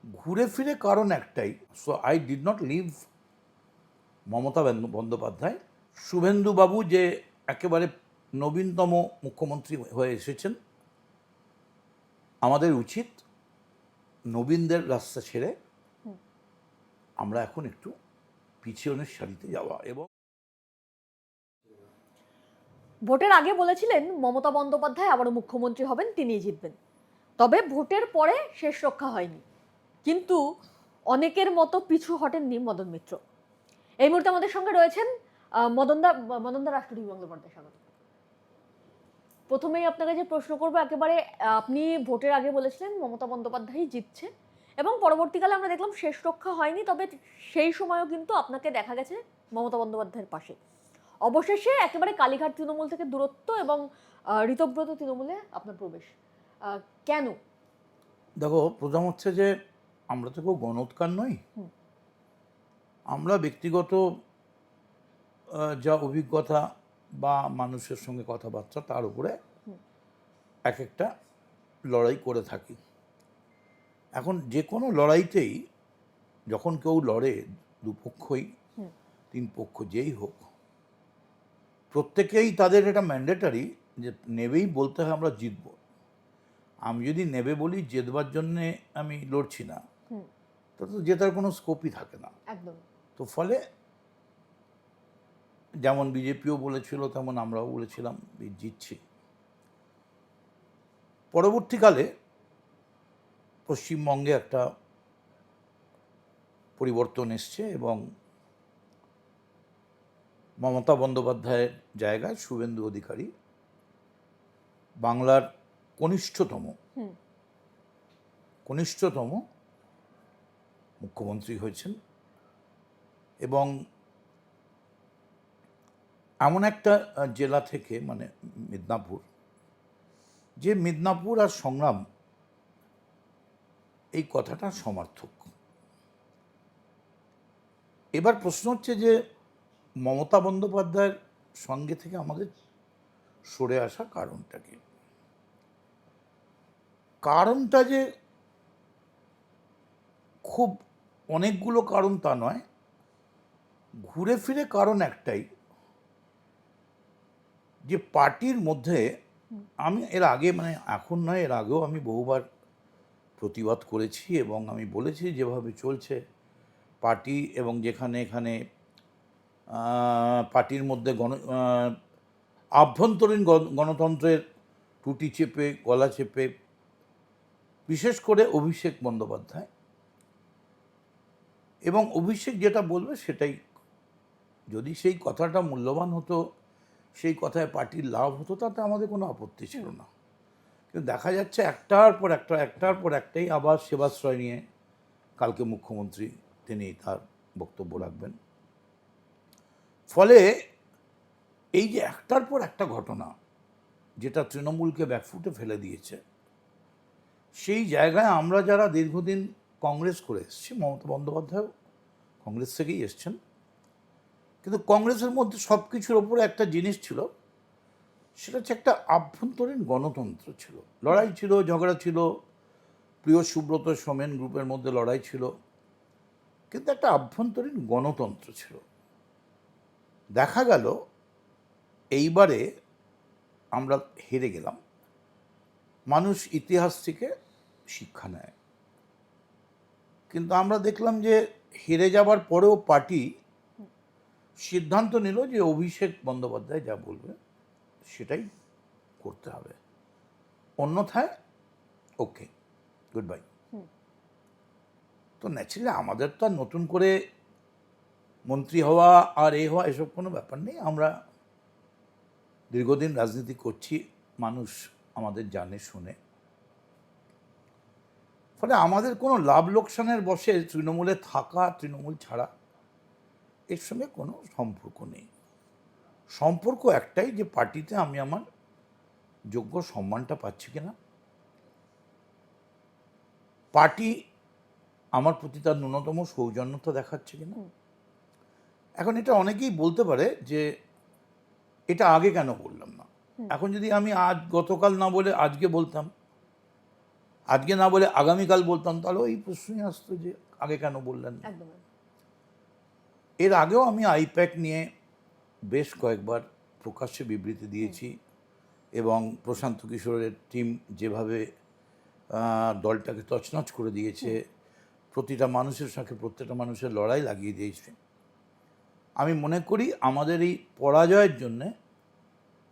ঘুরে ফিরে কারণ একটাই। So I did not leave Mamata Bandyopadhyay. শুভেন্দুবাবু যে একেবারে নবীনতম মুখ্যমন্ত্রী হয়ে এসেছেন, আমাদের উচিত নবীনদের রাস্তা ছেড়ে আমরা এখন একটু পিছনের সারিতে যাওয়া। এবং ভোটের আগে বলেছিলেন মমতা বন্দ্যোপাধ্যায় আবারও মুখ্যমন্ত্রী হবেন, তিনিই জিতবেন। তবে ভোটের পরে শেষ রক্ষা হয়নি, কিন্তু অনেকের মতো পিছু হটেননি মদন মিত্র। এই মুহূর্তে আমাদের সঙ্গে রয়েছেন মদনদা রাষ্ট্রপতি বন্দ্যোপাধ্যায়। স্বাগত। প্রথমেই আপনাকে যে প্রশ্ন করবো, একেবারে আপনি ভোটের আগে বলেছিলেন মমতা বন্দ্যোপাধ্যায় জিতছে, এবং পরবর্তীকালে আমরা দেখলাম শেষ রক্ষা হয়নি, তবে সেই সময়ও কিন্তু আপনাকে দেখা গেছে মমতা বন্দ্যোপাধ্যায়ের পাশে। অবশেষে একেবারে কালীঘাট তৃণমূল থেকে দূরত্ব এবং ঋতব্রত তৃণমূলে আপনার প্রবেশ, কেন? দেখো, প্রথম হচ্ছে যে আমরা তো কেউ গণৎকার নই। আমরা ব্যক্তিগত যা অভিজ্ঞতা বা মানুষের সঙ্গে কথাবার্তা, তার উপরে এক একটা লড়াই করে থাকি। এখন যে কোনো লড়াইতেই যখন কেউ লড়ে, দুপক্ষই, তিন পক্ষ যেই হোক, প্রত্যেকেই তাদের এটা ম্যান্ডেটারি যে নেবেই বলতে হয় আমরা জিতব। আমি যদি নেবে বলি জেতবার জন্যে আমি লড়ছি না, তাতে তো জেতার কোনো স্কোপই থাকে না। একদম। তো ফলে যেমন বিজেপিও বলেছিল, তেমন আমরাও বলেছিলাম জিতছি। পরবর্তীকালে পশ্চিমবঙ্গে একটা পরিবর্তন এসছে এবং মমতা বন্দ্যোপাধ্যায়ের জায়গায় শুভেন্দু অধিকারী বাংলার কনিষ্ঠতম মুখ্যমন্ত্রী হয়েছেন। এবং এমন একটা জেলা থেকে, মানে মিদনাপুর, যে মিদনাপুর আর সংগ্রাম এই কথাটা সমার্থক। এবার প্রশ্ন হচ্ছে যে মমতা বন্দ্যোপাধ্যায়ের সঙ্গে থেকে আমাদের সরে আসা কারণটা কি? কারণটা যে খুব অনেকগুলো কারণ তা নয়, ঘুরে ফিরে কারণ একটাই, যে পার্টির মধ্যে আমি এর আগে, মানে এখন নয়, এর আগেও আমি বহুবার প্রতিবাদ করেছি এবং আমি বলেছি যেভাবে চলছে পার্টি, এবং যেখানে এখানে পার্টির মধ্যে আভ্যন্তরীণ গণতন্ত্রের টুটি চেপে, গলা চেপে, বিশেষ করে অভিষেক বন্দ্যোপাধ্যায়, এবং অভিষেক যেটা বলবে সেটাই, যদি সেই কথাটা মূল্যবান হতো, সেই কথায় পার্টির লাভ হতো, তাতে আমাদের কোনো আপত্তি ছিল না। কিন্তু দেখা যাচ্ছে একটার পর একটাই আবার সেবাশ্রয় নিয়ে কালকে মুখ্যমন্ত্রী তিনি তার বক্তব্য রাখবেন। ফলে এই যে একটার পর একটা ঘটনা, যেটা তৃণমূলকে ব্যাকফুটে ফেলে দিয়েছে, সেই জায়গায় আমরা যারা দীর্ঘদিন কংগ্রেস করে এসেছি, মমতা বন্দ্যোপাধ্যায় কংগ্রেস থেকেই এসছেন, কিন্তু কংগ্রেসের মধ্যে সব কিছুর ওপরে একটা জিনিস ছিল, সেটা হচ্ছে একটা আভ্যন্তরীণ গণতন্ত্র ছিল। লড়াই ছিল, ঝগড়া ছিল, প্রিয় সুব্রত সোমেন গ্রুপের মধ্যে লড়াই ছিল, কিন্তু একটা আভ্যন্তরীণ গণতন্ত্র ছিল। দেখা গেল এইবারে আমরা হেরে গেলাম। মানুষ ইতিহাস থেকে শিক্ষা নেয়, কিন্তু আমরা দেখলাম যে হেরে যাবার পরেও পার্টি সিদ্ধান্ত নিল যে অভিষেক বন্দ্যোপাধ্যায় যা বলবে সেটাই করতে হবে, অন্যথায় ওকে, গুড বাই। তো ন্যাচারালি আমাদের তো আর নতুন করে মন্ত্রী হওয়া আর হওয়া এসব কোনো ব্যাপার নেই। আমরা দীর্ঘদিন রাজনীতি করছি, মানুষ আমাদের জানে শোনে, ফলে আমাদের কোনো লাভ লোকসানের বসে তৃণমূলে থাকা, তৃণমূল ছাড়া, এর সঙ্গে কোনো সম্পর্ক নেই। সম্পর্ক একটাই, যে পার্টিতে আমি আমার যোগ্য সম্মানটা পাচ্ছি কিনা, পার্টি আমার প্রতি তার ন্যূনতম সৌজন্যতা দেখাচ্ছে কিনা। এখন এটা অনেকেই বলতে পারে যে এটা আগে কেন বললাম না। এখন যদি আমি গতকাল না বলে আজকে বলতাম, আজকে না বলে আগামীকাল বলতাম, তাহলে এই প্রশ্নই আসতো যে আগে কেন বললেন না। একদম। এর আগেও আমি আইপ্যাক নিয়ে বেশ কয়েকবার প্রকাশ্যে বিবৃতি দিয়েছি, এবং প্রশান্ত কিশোরের টিম যেভাবে দলটাকে তছনছ করে দিয়েছে, প্রতিটা মানুষের সাথে প্রত্যেকটা মানুষের লড়াই লাগিয়ে দিয়েছে। আমি মনে করি আমাদের এই পরাজয়ের জন্যে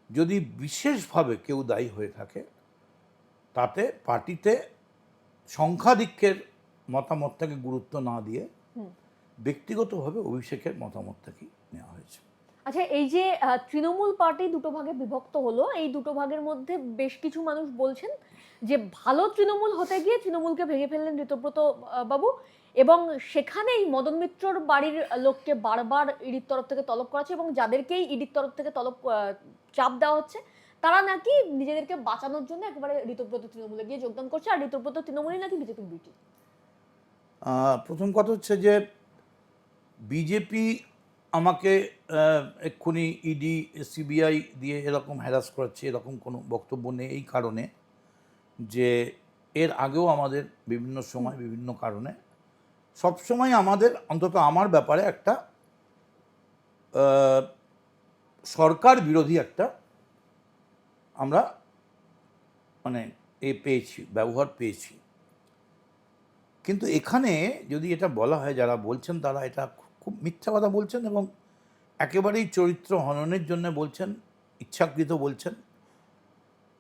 যদি বিশেষভাবে কেউ দায়ী হয়ে থাকে, তাতে পার্টিতে সংখ্যাধিক্যের মতামতটাকে গুরুত্ব না দিয়ে ব্যক্তিগতভাবে অভিষেকের মতামতটাকেই নেওয়া হয়েছে। আচ্ছা, এই যে তৃণমূল পার্টি দুটো ভাগে বিভক্ত হলো, এই দুটো ভাগের মধ্যে বেশ কিছু মানুষ বলছেন যে ভালো তৃণমূল হতে গিয়ে তৃণমূলকে ভেঙে ফেললেন ঋতব্রত বাবু, এবং সেখানেই মদন মিত্রর বাড়ির লোককে বারবার ইডির তরফ থেকে তলব করা হচ্ছে, এবং যাদেরকেই ইডির তরফ থেকে চাপ দেওয়া হচ্ছে তারা নাকি নিজেদেরকে বাঁচানোর জন্য একেবারে ঋতব্রত তৃণমূলে গিয়ে যোগদান করছে, আর ঋতব্রত তৃণমূলই নাকি বিজেপির বিটি। প্রথম কথা হচ্ছে যে বিজেপি আমাকে এক্ষুনি ইডি সিবিআই দিয়ে এরকম হ্যারাস করাচ্ছে, এরকম কোনো বক্তব্য নেই। এই কারণে যে এর আগেও আমাদের বিভিন্ন সময় বিভিন্ন কারণে সবসময় আমাদের, অন্তত আমার ব্যাপারে একটা সরকার বিরোধী একটা আমরা মানে পেয়েছি, ব্যবহার পেয়েছি। কিন্তু এখানে যদি এটা বলা হয়, যারা বলছেন তারা এটা খুব মিথ্যা কথা বলছেন, এবং একেবারেই চরিত্র হননের জন্য বলছেন, ইচ্ছাকৃত বলছেন,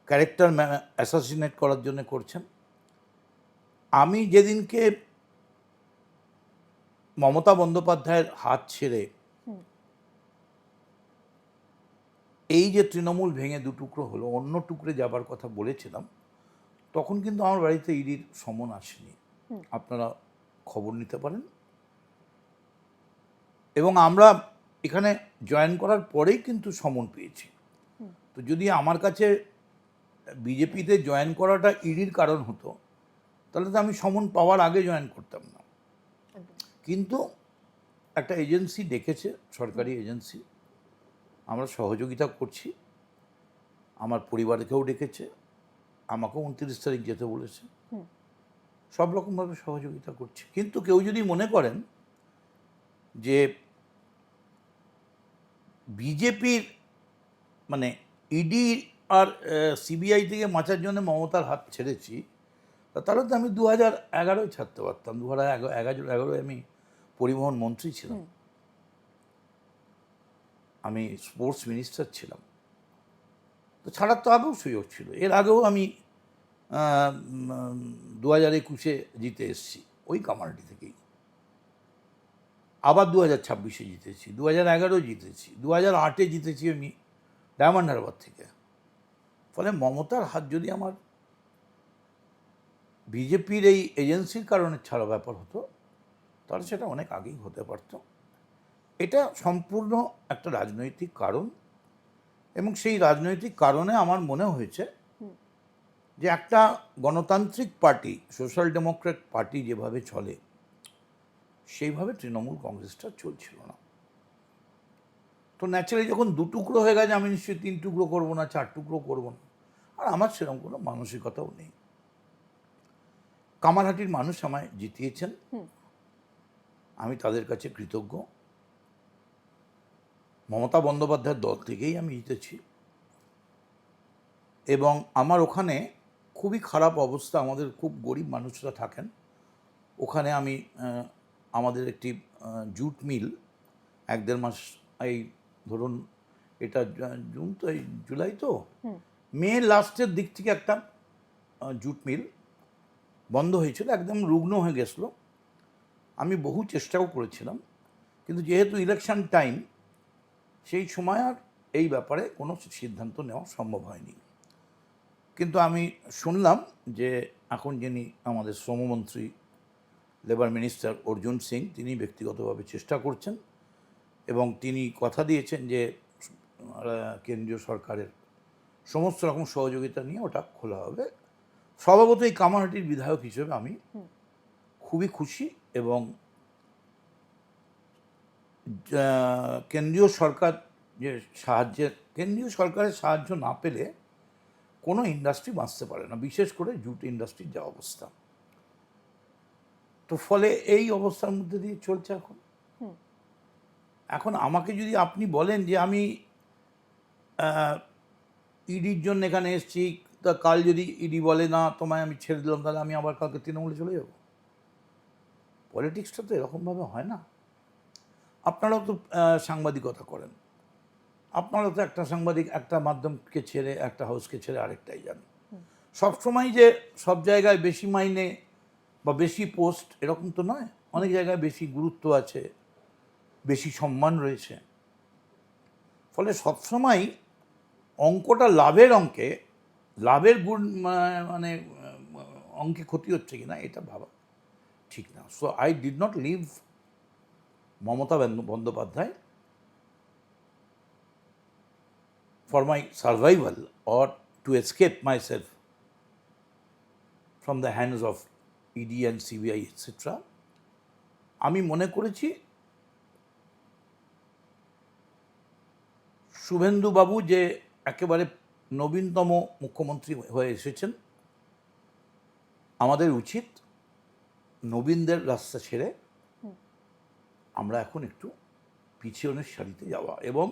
ক্যারেক্টার অ্যাসাসিনেট করার জন্য করছেন। আমি যেদিনকে মমতা বন্দ্যোপাধ্যায়ের হাত ছেড়ে এই যে তৃণমূল ভেঙে দুটুকরো হলো, অন্য টুকরে যাবার কথা বলেছিলাম, তখন কিন্তু আমার বাড়িতে ইডির সমন আসেনি। আপনারা খবর নিতে পারেন। এবং আমরা এখানে জয়েন করার পরেই কিন্তু সমন পেয়েছি। তো যদি আমার কাছে বিজেপিতে জয়েন করাটা ইডির কারণ হতো, তাহলে তো আমি সমন পাওয়ার আগে জয়েন করতাম না। কিন্তু একটা এজেন্সি ডেকেছে, সরকারি এজেন্সি, আমরা সহযোগিতা করছি। আমার পরিবারকেও ডেকেছে, আমাকেও 29 তারিখ যেতে বলেছে, সব রকমভাবে সহযোগিতা করছি। কিন্তু কেউ যদি মনে করেন যে বিজেপির মানে ইডি আর সিবিআই থেকে বাঁচার জন্য মমতার হাত ছেড়েছি, তাহলে তো আমি 2011 ছাড়তে পারতাম। 2011 আমি পরিবহন মন্ত্রী ছিলাম, আমি স্পোর্টস মিনিস্টার ছিলাম, তো ছাড়ার তো আগেও সুযোগ ছিল। এর আগেও আমি 2021 জিতে এসেছি ওই কামারহাটি থেকেই, আবার 2026 জিতেছি, 2011 জিতেছি, 2008 জিতেছি আমি ডায়মন্ড হারবার থেকে। ফলে মমতার হাত যদি আমার বিজেপির এই এজেন্সির কারণে ছাড়া ব্যাপার হতো, তাহলে সেটা অনেক আগেই হতে পারত। এটা সম্পূর্ণ একটা রাজনৈতিক কারণ, এবং সেই রাজনৈতিক কারণে আমার মনে হয়েছে যে একটা গণতান্ত্রিক পার্টি, সোশ্যাল ডেমোক্রেট পার্টি যেভাবে চলে, সেইভাবে তৃণমূল কংগ্রেসটা চলছিল না। তো ন্যাচারালি যখন দুটুকরো হয়ে গেছে, আমি নিশ্চয়ই 3 টুকরো করবো না, 4 টুকরো করবো না, আর আমার সেরকম কোনো মানসিকতাও নেই। কামারহাটির মানুষ আমায় জিতিয়েছেন, আমি তাদের কাছে কৃতজ্ঞ। মমতা বন্দ্যোপাধ্যায়ের দল থেকেই আমি জিতেছি, এবং আমার ওখানে খুবই খারাপ অবস্থা, আমাদের খুব গরিব মানুষরা থাকেন ওখানে। আমি আমাদের একটি জুট মিল 1-1.5 মাস, এই ধরুন এটা জুন তো, এই জুলাই তো, মে লাস্টের দিক থেকে একটা জুট মিল বন্ধ হয়েছিল, একদম রুগ্ন হয়ে গেছিলো। আমি বহু চেষ্টাও করেছিলাম, কিন্তু যেহেতু ইলেকশন টাইম, সেই সময় আর এই ব্যাপারে কোনো সিদ্ধান্ত নেওয়া সম্ভব হয়নি। কিন্তু আমি শুনলাম যে এখন যিনি আমাদের শ্রমমন্ত্রী, লেবার মিনিস্টার অর্জুন সিং, তিনি ব্যক্তিগতভাবে চেষ্টা করছেন, এবং তিনি কথা দিয়েছেন যে কেন্দ্রীয় সরকারের সমস্ত রকম সহযোগিতা নিয়ে ওটা খোলা হবে। স্বভাবত এই কামারহাটির বিধায়ক হিসেবে আমি খুবই খুশি, এবং কেন্দ্রীয় সরকার যে কেন্দ্রীয় সরকারের সাহায্য না পেলে কোনো ইন্ডাস্ট্রি বাঁচতে পারে না, বিশেষ করে জুট ইন্ডাস্ট্রির যা অবস্থা। তো ফলে এই অবস্থার মধ্যে দিয়ে চলছে এখন। এখন আমাকে যদি আপনি বলেন যে আমি ইডির জন্য এখানে এসেছি, তা কাল যদি ইডি বলে না তোমায় আমি ছেড়ে দিলাম, তাহলে আমি আবার কালকে তৃণমূলে চলে যাব? পলিটিক্সটা তো এরকমভাবে হয় না। আপনারাও তো সাংবাদিকতা করেন, আপনারা তো একটা সাংবাদিক একটা মাধ্যমকে ছেড়ে, একটা হাউসকে ছেড়ে আরেকটাই যান। সবসময় যে সব জায়গায় বেশি মাইনে বা বেশি পোস্ট এরকম তো নয়, অনেক জায়গায় বেশি গুরুত্ব আছে, বেশি সম্মান রয়েছে। ফলে সবসময় অঙ্কটা লাভের অঙ্কে, লাভের গুণ মানে অঙ্কে ক্ষতি হচ্ছে কিনা এটা ভাবা ঠিক না। So I did not leave Mamata Bandyopadhyay for my survival or to escape myself from the hands of ED and CBI etc. আমি মনে করেছি শুভেন্দু বাবু যে একেবারে নবীনতম মুখ্যমন্ত্রী হয়ে এসেছেন, আমাদের উচিত নবীনদের রাস্তা ছেড়ে আমরা এখন একটু পিছনের সারিতে যাওয়া, এবং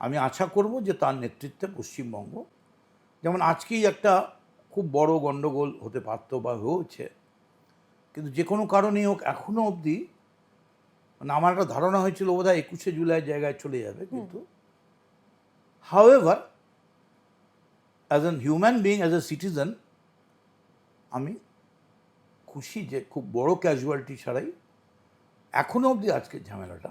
আমি আশা করব যে তার নেতৃত্বে পশ্চিমবঙ্গ, যেমন আজকেই একটা খুব বড় গণ্ডগোল হতে পারত বা হয়েছে, কিন্তু যে কোনো কারণেই হোক এখনও অবধি মানে আমার একটা ধারণা হয়েছিল বোধহয় 21শে জুলাইয়ের জায়গায় চলে যাবে, কিন্তু however as an human being, as a citizen, আমি খুশি যে খুব বড় ক্যাজুয়ালিটি ছাড়াই এখনও অবধি আজকের ঝামেলাটা